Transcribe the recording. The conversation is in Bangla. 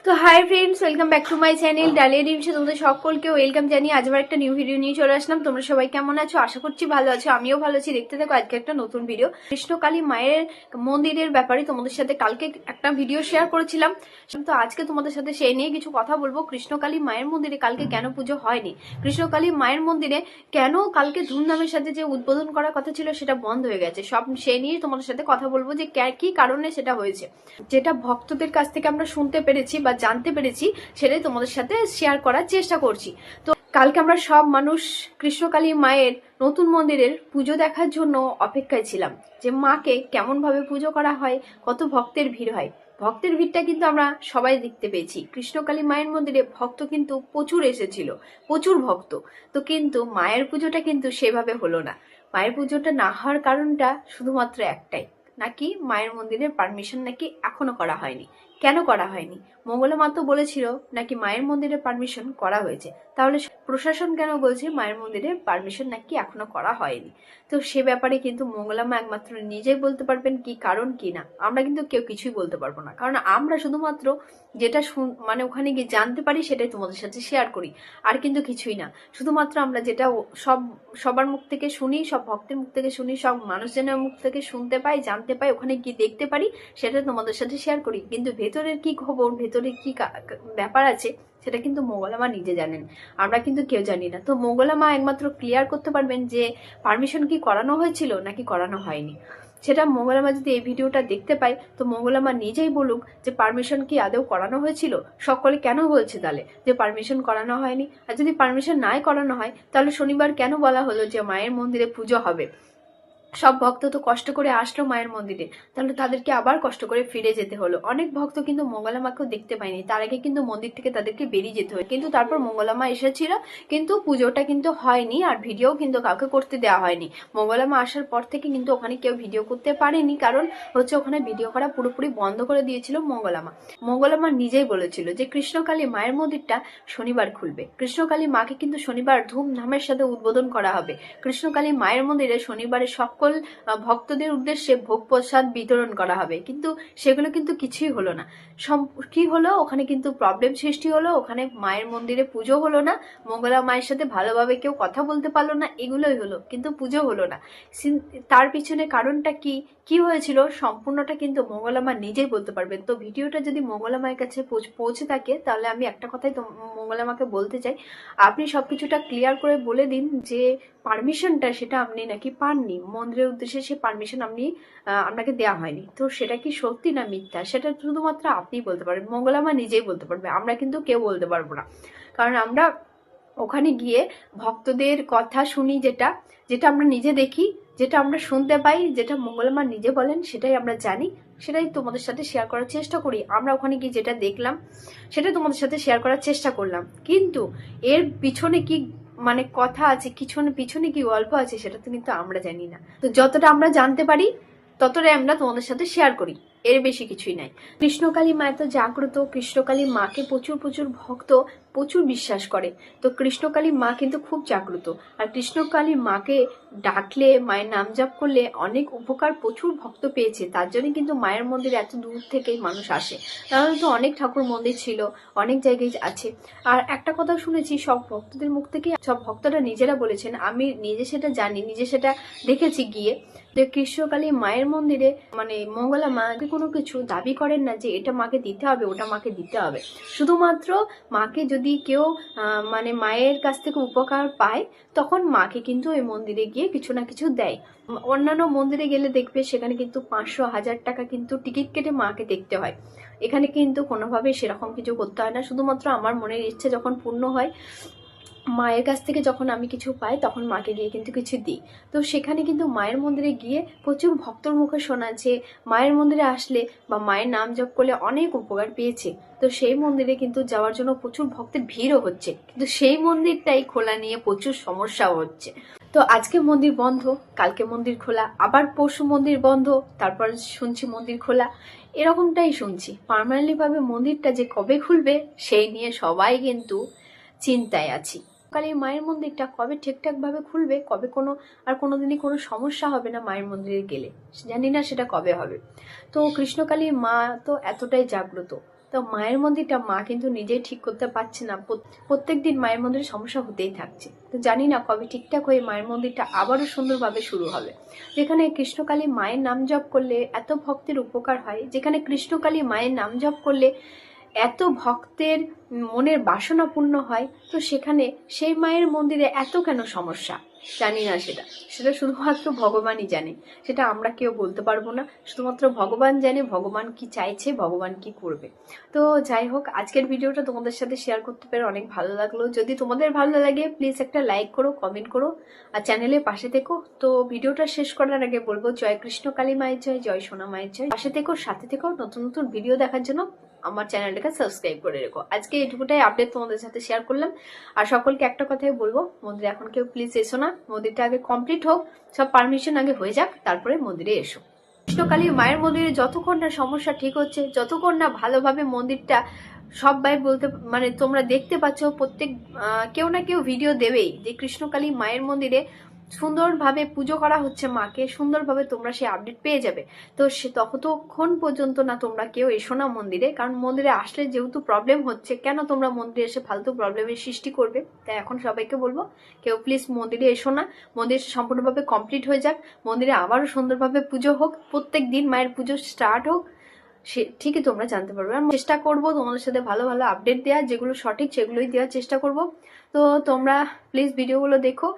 তো hi friends, welcome back to my channel Dalia ডিমসে তোমাদের সকলকে ওয়েলকাম জানিয়ে আজ আবার একটা নিউ ভিডিও নিয়ে চলে আসলাম। তোমরা সবাই কেমন আছো? আশা করছি ভালো আছো, আমিও ভালো আছি। দেখতে থাকো আজকে একটা নতুন ভিডিও। কৃষ্ণকালী মায়ের মন্দিরের ব্যাপারে তোমাদের সাথে কালকে একটা ভিডিও শেয়ার করেছিলাম, তো আজকে তোমাদের সাথে সেই নিয়ে কিছু কথা বলবো। কৃষ্ণকালী মায়ের মন্দিরে কালকে কেন পুজো হয়নি, কৃষ্ণকালী মায়ের মন্দিরে কেন কালকে ধুমধামের সাথে যে উদ্বোধন করার কথা ছিল সেটা বন্ধ হয়ে গেছে, সব সেই নিয়ে তোমাদের সাথে কথা বলবো যে কি কারণে সেটা হয়েছে। যেটা ভক্তদের কাছ থেকে আমরা শুনতে পেরেছি বা জানতে পেরেছি সেটাই তোমাদের সাথে শেয়ার করার চেষ্টা করছি। তো কালকে আমরা সব মানুষ কৃষ্ণকালী মায়ের নতুন মন্দিরের পুজো দেখার জন্য অপেক্ষায় ছিলাম, যে মাকে কেমন ভাবে পুজো করা হয়, কত ভক্তের ভিড় হয়। ভক্তের ভিড়টা কিন্তু আমরা সবাই দেখতে পেয়েছি। কৃষ্ণকালী মায়ের মন্দিরে ভক্ত কিন্তু প্রচুর এসেছিল, প্রচুর ভক্ত। তো কিন্তু মায়ের পুজোটা কিন্তু সেভাবে হলো না। মায়ের পুজোটা না হওয়ার কারণটা শুধুমাত্র একটাই, নাকি মায়ের মন্দিরের পারমিশন নাকি এখনো করা হয়নি। কেন করা হয়নি? মঙ্গলা মা তো বলেছিল নাকি মায়ের মন্দিরে পারমিশন করা হয়েছে, তাহলে প্রশাসন কেন বলছে মায়ের মন্দিরে পারমিশন নাকি এখনো করা হয়নি? তো সে ব্যাপারে কিন্তু মঙ্গলা মা একমাত্র নিজেই বলতে পারবেন কি কারণ কি না। আমরা কিন্তু কেউ কিছুই বলতে পারবো না, কারণ আমরা শুধুমাত্র যেটা মানে ওখানে গিয়ে জানতে পারি সেটাই তোমাদের সাথে শেয়ার করি, আর কিন্তু কিছুই না। শুধুমাত্র আমরা যেটা সবার মুখ থেকে শুনি, সব ভক্তের মুখ থেকে শুনি, সব মানুষজনের মুখ থেকে শুনতে পাই, জানতে পাই, ওখানে কি দেখতে পারি সেটা তোমাদের সাথে শেয়ার করি। কিন্তু ভেতরের কি খবর, ভেতরে কি ব্যাপার আছে সেটা কিন্তু মঙ্গলা মা নিজে জানেন, আমরা কিন্তু কেউ জানি না। তো মঙ্গলা মা একমাত্র ক্লিয়ার করতে পারবেন যে পারমিশন কি করানো হয়েছিল নাকি করানো হয়নি। সেটা মঙ্গলা মা যদি এই ভিডিওটা দেখতে পাই তো মঙ্গলা মা নিজেই বলুক যে পারমিশন কি আদৌ করানো হয়েছিল। সকলে কেন বলছে তাহলে যে পারমিশন করানো হয়নি? আর যদি পারমিশন নাই করানো হয় তাহলে শনিবার কেন বলা হলো যে মায়ের মন্দিরে পুজো হবে? সব ভক্ত তো কষ্ট করে আসলো মায়ের মন্দিরে, তাহলে তাদেরকে আবার কষ্ট করে ফিরে যেতে হলো। অনেক ভক্ত কিন্তু মঙ্গলা মাকেও দেখতে পায়নি, তার আগে কিন্তু মন্দির থেকে তাদেরকে বেরিয়ে যেতে হয়। কিন্তু তারপর মঙ্গলা মা এসেছিল, কিন্তু পুজোটা কিন্তু হয়নি, আর ভিডিও কিন্তু কাউকে করতে দেওয়া হয়নি। মঙ্গলা মা আসার পর থেকে কিন্তু ওখানে কেউ ভিডিও করতে পারেনি, কারণ হচ্ছে ওখানে ভিডিও করা পুরোপুরি বন্ধ করে দিয়েছিল মঙ্গলা মা। মঙ্গলা মা নিজেই বলেছিল যে কৃষ্ণকালী মায়ের মন্দিরটা শনিবার খুলবে, কৃষ্ণকালী মাকে কিন্তু শনিবার ধুমধামের সাথে উদ্বোধন করা হবে। কৃষ্ণকালী মায়ের মন্দিরে শনিবারে সকল ভক্তদের উদ্দেশ্যে ভোগ প্রসাদ বিতরণ করা হবে, কিন্তু সেগুলো কিন্তু কিছুই হলো না। কি হলো, ওখানে কিন্তু প্রবলেম সৃষ্টি হলো, ওখানে মায়ের মন্দিরে পুজো হলো না, মঙ্গলা মায়ের সাথে ভালোভাবে কেউ কথা বলতে পারলো না, এগুলোই হলো, কিন্তু পুজো হলো না। তার পিছনে কারণটা কি কি হয়েছিল সম্পূর্ণটা কিন্তু মঙ্গলা মা নিজেই বলতে পারবেন। তো ভিডিওটা যদি মঙ্গলা মায়ের কাছে পৌঁছে থাকে তাহলে আমি একটা কথাই তো মঙ্গলা মাকে বলতে চাই, আপনি সবকিছুটা ক্লিয়ার করে বলে দিন যে পারমিশনটা সেটা আপনি নাকি পাননি, মন্দিরের উদ্দেশ্যে সে পারমিশন আপনাকে দেওয়া হয়নি। তো সেটা কি সত্যি না মিথ্যা সেটা শুধুমাত্র আপনিই বলতে পারবেন, মঙ্গলা মা নিজেই বলতে পারবে, আমরা কিন্তু কেউ বলতে পারবো না। কারণ আমরা ওখানে গিয়ে ভক্তদের কথা শুনি, যেটা যেটা আমরা নিজে দেখি, যেটা আমরা শুনতে পাই, যেটা মঙ্গলা মা নিজে বলেন সেটাই আমরা জানি, সেটাই তোমাদের সাথে শেয়ার করার চেষ্টা করি। আমরা ওখানে গিয়ে যেটা দেখলাম সেটা তোমাদের সাথে শেয়ার করার চেষ্টা করলাম, কিন্তু এর পিছনে কি মানে কথা আছে, পিছনে কি গল্প আছে সেটা তো কিন্তু আমরা জানি না। তো যতটা আমরা জানতে পারি ততটাই আমরা তোমাদের সাথে শেয়ার করি, এর বেশি কিছুই নাই। কৃষ্ণকালী মা তো জাগ্রত, কৃষ্ণকালী মাকে প্রচুর প্রচুর ভক্ত প্রচুর বিশ্বাস করে। তো কৃষ্ণকালী মা কিন্তু খুব জাগ্রত, আর কৃষ্ণকালী মাকে ডাকলে, মায়ের নাম জপ করলে অনেক উপকার প্রচুর ভক্ত পেয়েছে। তার জন্য কিন্তু মায়ের মন্দির এত দূর থেকেই মানুষ আসে, তাহলে তো অনেক ঠাকুর মন্দির ছিল, অনেক জায়গায় আছে। আর একটা কথা শুনেছি সব ভক্তদের মুখ থেকে, সব ভক্তরা নিজেরা বলেছেন, আমি নিজে সেটা জানি, নিজে সেটা দেখেছি গিয়ে, যে কৃষ্ণকালী মায়ের মন্দিরে মানে মঙ্গলা মাকে কোনো কিছু দাবি করেন না যে এটা মাকে দিতে হবে, ওটা মাকে দিতে হবে। শুধুমাত্র মাকে যদি কেউ মানে মায়ের কাছ থেকে উপকার পায় তখন মাকে কিন্তু ওই মন্দিরে গিয়ে কিছু না কিছু দেয়। অন্যান্য মন্দিরে গেলে দেখবে সেখানে কিন্তু 500-1000 টাকা কিন্তু টিকিট কেটে মাকে দেখতে হয়। এখানে কিন্তু কোনোভাবেই সেরকম কিছু করতে হয় না, শুধুমাত্র আমার মনের ইচ্ছে যখন পূর্ণ হয়, মায়ের কাছ থেকে যখন আমি কিছু পাই তখন মাকে গিয়ে কিন্তু কিছু দিই। তো সেখানে কিন্তু মায়ের মন্দিরে গিয়ে প্রচুর ভক্তর মুখে শোনা যে মায়ের মন্দিরে আসলে বা মায়ের নাম জপ করলে অনেক উপকার পেয়েছে। তো সেই মন্দিরে কিন্তু যাওয়ার জন্য প্রচুর ভক্তের ভিড়ও হচ্ছে, কিন্তু সেই মন্দিরটাই খোলা নিয়ে প্রচুর সমস্যাও হচ্ছে। তো আজকে মন্দির বন্ধ, কালকে মন্দির খোলা, আবার পরশু মন্দির বন্ধ, তারপর শুনছি মন্দির খোলা, এরকমটাই শুনছি। পার্মানেন্টলি ভাবে মন্দিরটা যে কবে খুলবে সেই নিয়ে সবাই কিন্তু চিন্তায় আছি। কালী মায়ের মন্দিরটা কবে ঠিকঠাক ভাবে খুলবে, কবে কোনোদিনই কোনো সমস্যা হবে না মায়ের মন্দিরে গেলে, জানি না সেটা কবে হবে। তো কৃষ্ণকালী মা তো এতটাই জাগ্রত, তো মায়ের মন্দিরটা মা কিন্তু নিজেই ঠিক করতে পারছে না, প্রত্যেক দিন মায়ের মন্দিরে সমস্যা হতেই থাকছে। তো জানি না কবে ঠিকঠাক হয়ে মায়ের মন্দিরটা আবারও সুন্দরভাবে শুরু হবে, যেখানে কৃষ্ণকালী মায়ের নাম জপ করলে এত ভক্তের উপকার হয়, যেখানে কৃষ্ণকালী মায়ের নাম জপ করলে এত ভক্তের মনের বাসনা পূর্ণ হয়। তো সেখানে সেই মায়ের মন্দিরে এত কেন সমস্যা? জানি না, সেটা শুধুমাত্র ভগবানই জানে, সেটা আমরা কেউ বলতে পারবো না। শুধুমাত্র ভগবান জানে ভগবান কি চাইছে, ভগবান কি করবে। তো যাই হোক, আজকের ভিডিওটা তোমাদের সাথে শেয়ার করতে পেরে অনেক ভালো লাগলো। যদি তোমাদের ভালো লাগে প্লিজ একটা লাইক করো, কমেন্ট করো, আর চ্যানেলের পাশে থেকো। তো ভিডিওটা শেষ করার আগে বলবো, জয় কৃষ্ণ কালী মায়ের জয়, জয় সোনা মায়ের জয়। পাশে থেকো, সাথে থেকো, নতুন নতুন ভিডিও দেখার জন্য আমার চ্যানেলটাকে সাবস্ক্রাইব করে রেখো। আজকে এটুকুটাই আপডেট তোমাদের সাথে শেয়ার করলাম। আর সকলকে একটা কথাই বলবো, মন্দিরে এখন কেউ প্লিজ এসো না, মন্দিরটা আগে কমপ্লিট হোক, সব পারমিশন আগে হয়ে যাক, তারপরে মন্দিরে এসো। কৃষ্ণকালী মায়ের মন্দিরে যতক্ষণ না সমস্যা ঠিক হচ্ছে, যতক্ষণ না ভালোভাবে মন্দিরটা সবাই বলতে মানে তোমরা দেখতে পাচ্ছ, প্রত্যেক কেউ না কেউ ভিডিও দেবেই যে কৃষ্ণকালী মায়ের মন্দিরে সুন্দরভাবে পুজো করা হচ্ছে মাকে, সুন্দরভাবে তোমরা সেই আপডেট পেয়ে যাবে। তো সে ততক্ষণ পর্যন্ত না তোমরা কেউ এসো না মন্দিরে, কারণ মন্দিরে আসলে যেহেতু প্রবলেম হচ্ছে, কেন তোমরা মন্দিরে এসে ফালতু প্রবলেমের সৃষ্টি করবে? তাই এখন সবাইকে বলবো, কেউ প্লিজ মন্দিরে এসো না, মন্দির সম্পূর্ণভাবে কমপ্লিট হয়ে যাক, মন্দিরে আবারও সুন্দরভাবে পুজো হোক, প্রত্যেক দিন মায়ের পুজো স্টার্ট হোক, সে ঠিকই তোমরা জানতে পারবে। আমি চেষ্টা করবো তোমাদের সাথে ভালো ভালো আপডেট দেওয়ার, যেগুলো সঠিক সেগুলোই দেওয়ার চেষ্টা করব। তো তোমরা প্লিজ ভিডিওগুলো দেখো,